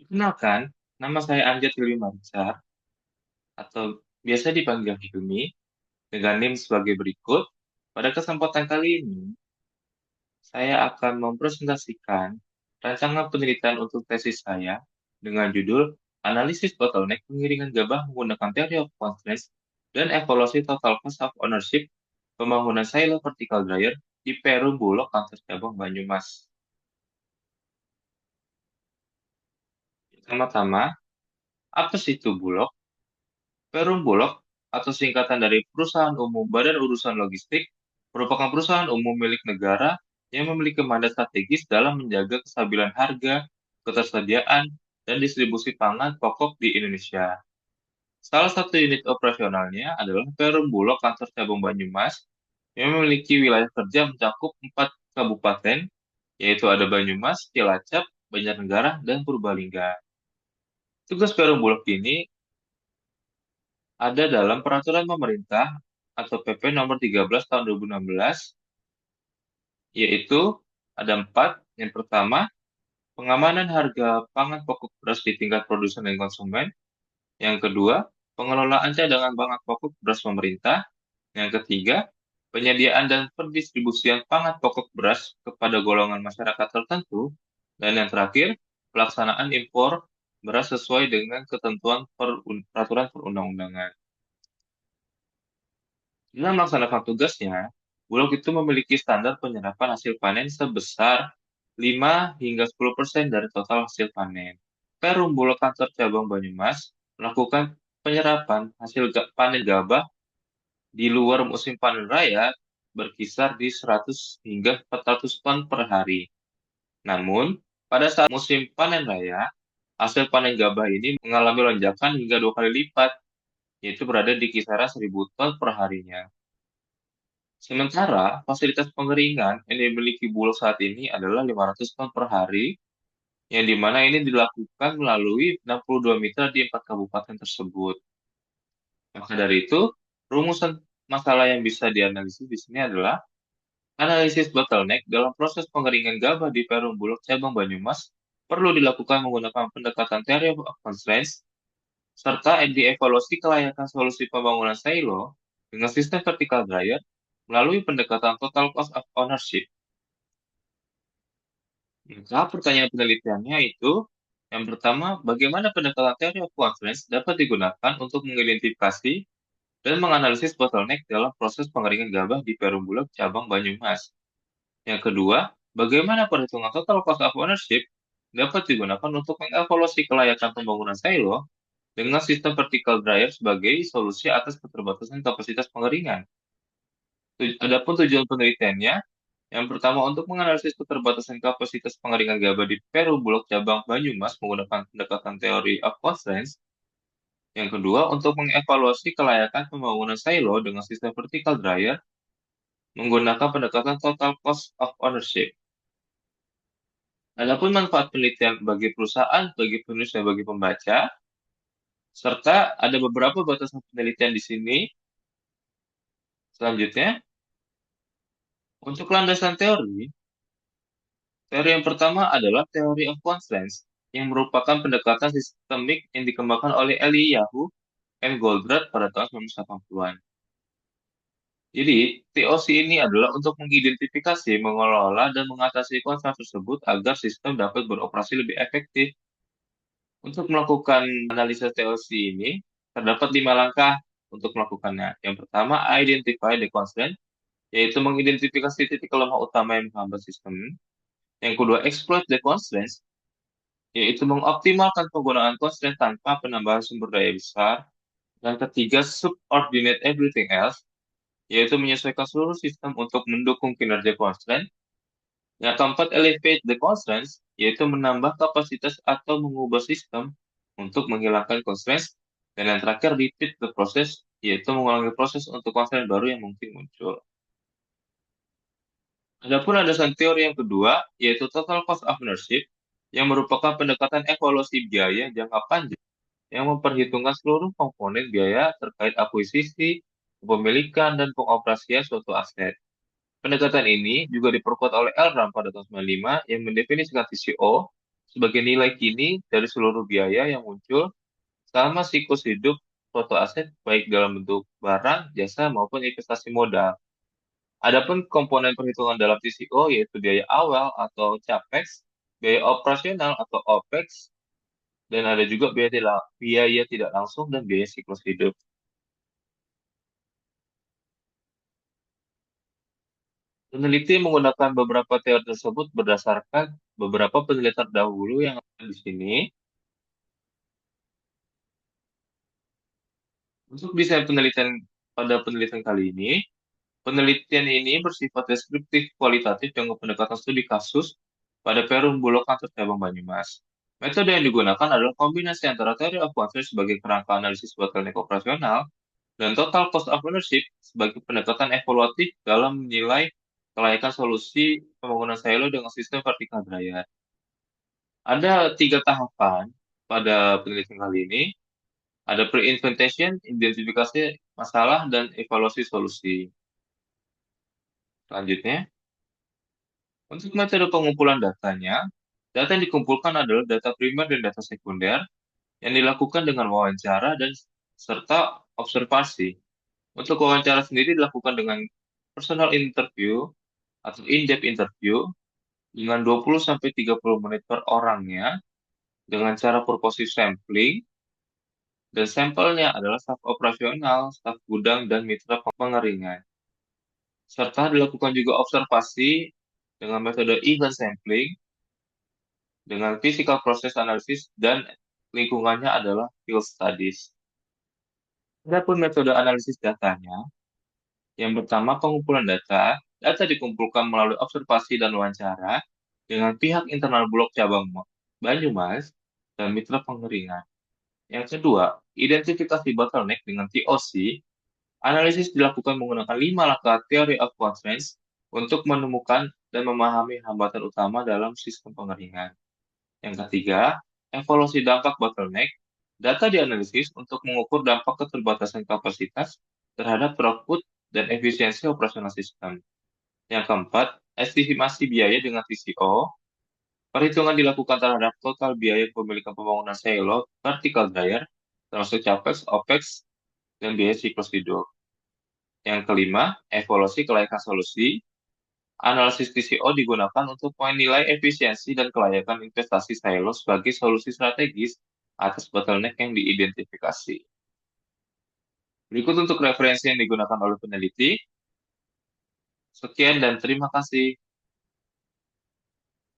Kenalkan, nama saya Amjad Hilmi Mansyar, atau biasa dipanggil Hilmi, dengan NIM sebagai berikut. Pada kesempatan kali ini, saya akan mempresentasikan rancangan penelitian untuk tesis saya dengan judul Analisis Bottleneck Pengiringan Gabah Menggunakan Theory of Constraints dan Evaluasi Total Cost of Ownership Pembangunan Silo Vertical Dryer di Perum Bulog Kantor Cabang Banyumas. Pertama-tama, apa sih itu Bulog? Perum Bulog, atau singkatan dari Perusahaan Umum Badan Urusan Logistik, merupakan perusahaan umum milik negara yang memiliki mandat strategis dalam menjaga kestabilan harga, ketersediaan, dan distribusi pangan pokok di Indonesia. Salah satu unit operasionalnya adalah Perum Bulog Kantor Cabang Banyumas yang memiliki wilayah kerja mencakup 4 kabupaten, yaitu ada Banyumas, Cilacap, Banjarnegara, dan Purbalingga. Tugas Perum Bulog ini ada dalam Peraturan Pemerintah atau PP Nomor 13 Tahun 2016, yaitu ada 4. Yang pertama, pengamanan harga pangan pokok beras di tingkat produsen dan konsumen. Yang kedua, pengelolaan cadangan pangan pokok beras pemerintah. Yang ketiga, penyediaan dan pendistribusian pangan pokok beras kepada golongan masyarakat tertentu. Dan yang terakhir, pelaksanaan impor beras sesuai dengan ketentuan peraturan perundang-undangan. Dalam melaksanakan tugasnya, Bulog itu memiliki standar penyerapan hasil panen sebesar 5 hingga 10% dari total hasil panen. Perum Bulog Kantor Cabang Banyumas melakukan penyerapan hasil panen gabah di luar musim panen raya berkisar di 100 hingga 400 ton per hari. Namun, pada saat musim panen raya, hasil panen gabah ini mengalami lonjakan hingga 2 kali lipat, yaitu berada di kisaran 1.000 ton per harinya. Sementara fasilitas pengeringan yang dimiliki Bulog saat ini adalah 500 ton per hari, yang dimana ini dilakukan melalui 62 mitra di 4 kabupaten tersebut. Maka dari itu, rumusan masalah yang bisa dianalisis di sini adalah analisis bottleneck dalam proses pengeringan gabah di Perum Bulog cabang Banyumas perlu dilakukan menggunakan pendekatan theory of constraints serta dievaluasi kelayakan solusi pembangunan silo dengan sistem vertical dryer melalui pendekatan total cost of ownership. Maka pertanyaan penelitiannya itu, yang pertama, bagaimana pendekatan theory of constraints dapat digunakan untuk mengidentifikasi dan menganalisis bottleneck dalam proses pengeringan gabah di Perum Bulog cabang Banyumas. Yang kedua, bagaimana perhitungan total cost of ownership dapat digunakan untuk mengevaluasi kelayakan pembangunan silo dengan sistem vertical dryer sebagai solusi atas keterbatasan kapasitas pengeringan. Adapun tujuan penelitiannya, yang pertama untuk menganalisis keterbatasan kapasitas pengeringan gabah di Peru Bulog cabang Banyumas menggunakan pendekatan teori of constraints. Yang kedua, untuk mengevaluasi kelayakan pembangunan silo dengan sistem vertical dryer menggunakan pendekatan total cost of ownership. Adapun manfaat penelitian bagi perusahaan, bagi penulis, dan bagi pembaca, serta ada beberapa batasan penelitian di sini. Selanjutnya, untuk landasan teori, teori yang pertama adalah teori of constraints, yang merupakan pendekatan sistemik yang dikembangkan oleh Eliyahu M. Goldratt pada tahun 1980-an. Jadi, TOC ini adalah untuk mengidentifikasi, mengelola, dan mengatasi konflik tersebut agar sistem dapat beroperasi lebih efektif. Untuk melakukan analisa TOC ini, terdapat 5 langkah untuk melakukannya. Yang pertama, identify the constraint, yaitu mengidentifikasi titik lemah utama yang menghambat sistem. Yang kedua, exploit the constraints, yaitu mengoptimalkan penggunaan constraint tanpa penambahan sumber daya besar. Dan ketiga, subordinate everything else, yaitu menyesuaikan seluruh sistem untuk mendukung kinerja constraint. Yang keempat, elevate the constraints, yaitu menambah kapasitas atau mengubah sistem untuk menghilangkan constraints. Dan yang terakhir, repeat the process, yaitu mengulangi proses untuk constraint baru yang mungkin muncul. Adapun landasan teori yang kedua, yaitu total cost of ownership, yang merupakan pendekatan evaluasi biaya jangka panjang yang memperhitungkan seluruh komponen biaya terkait akuisisi, kepemilikan, dan pengoperasian suatu aset. Pendekatan ini juga diperkuat oleh Elram pada tahun 1995 yang mendefinisikan TCO sebagai nilai kini dari seluruh biaya yang muncul selama siklus hidup suatu aset baik dalam bentuk barang, jasa, maupun investasi modal. Adapun komponen perhitungan dalam TCO yaitu biaya awal atau CAPEX, biaya operasional atau OPEX, dan ada juga biaya tidak langsung dan biaya siklus hidup. Peneliti menggunakan beberapa teori tersebut berdasarkan beberapa penelitian dahulu yang ada di sini. Untuk desain penelitian pada penelitian kali ini, penelitian ini bersifat deskriptif kualitatif dengan pendekatan studi kasus pada Perum Bulog kantor cabang Banyumas. Metode yang digunakan adalah kombinasi antara teori of constraint sebagai kerangka analisis bottleneck operasional dan total cost of ownership sebagai pendekatan evaluatif dalam menilai kelayakan solusi pembangunan silo dengan sistem vertikal dryer. Ada tiga tahapan pada penelitian kali ini. Ada pre-inventation, identifikasi masalah, dan evaluasi solusi. Selanjutnya, untuk metode pengumpulan datanya, data yang dikumpulkan adalah data primer dan data sekunder yang dilakukan dengan wawancara dan serta observasi. Untuk wawancara sendiri dilakukan dengan personal interview atau in-depth interview dengan 20-30 menit per orangnya dengan cara purposive sampling dan sampelnya adalah staf operasional, staf gudang, dan mitra pengeringan. Serta dilakukan juga observasi dengan metode event sampling dengan physical process analysis dan lingkungannya adalah field studies. Adapun metode analisis datanya, yang pertama pengumpulan data, data dikumpulkan melalui observasi dan wawancara dengan pihak internal Bulog cabang Banyumas dan mitra pengeringan. Yang kedua, identifikasi bottleneck dengan TOC. Analisis dilakukan menggunakan 5 langkah teori of constraints untuk menemukan dan memahami hambatan utama dalam sistem pengeringan. Yang ketiga, evaluasi dampak bottleneck. Data dianalisis untuk mengukur dampak keterbatasan kapasitas terhadap throughput dan efisiensi operasional sistem. Yang keempat, estimasi biaya dengan TCO. Perhitungan dilakukan terhadap total biaya kepemilikan pembangunan silo vertical dryer, termasuk CAPEX, OPEX, dan biaya siklus hidup. Yang kelima, evaluasi kelayakan solusi. Analisis TCO digunakan untuk menilai efisiensi dan kelayakan investasi silo sebagai solusi strategis atas bottleneck yang diidentifikasi. Berikut untuk referensi yang digunakan oleh peneliti. Sekian dan terima kasih.